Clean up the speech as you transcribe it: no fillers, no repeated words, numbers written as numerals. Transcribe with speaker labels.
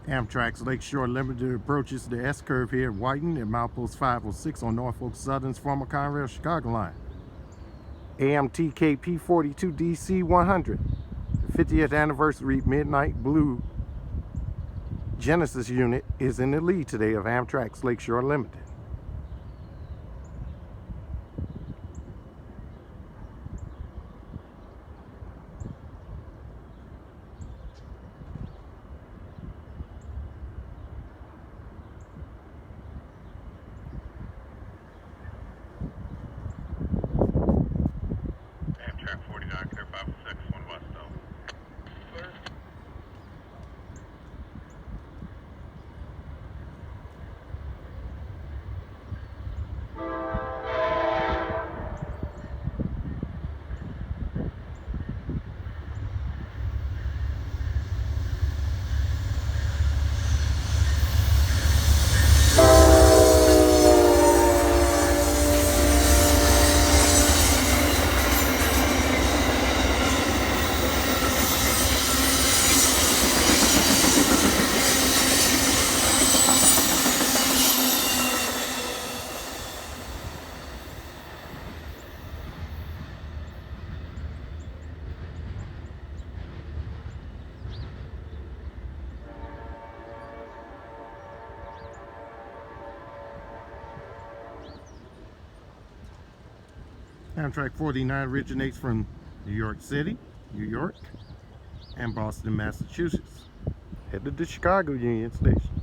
Speaker 1: Amtrak's Lakeshore Limited approaches the S-curve here at Whiting at milepost 506 on Norfolk Southern's former Conrail Chicago line. AMTK P42DC 100, the 50th anniversary Midnight Blue Genesis unit is in the lead today of Amtrak's Lakeshore Limited.
Speaker 2: Amtrak 49, clear 506, 1 Westbound. Clear.
Speaker 1: Amtrak 49 originates from New York City, New York, and Boston, Massachusetts, headed to Chicago Union Station.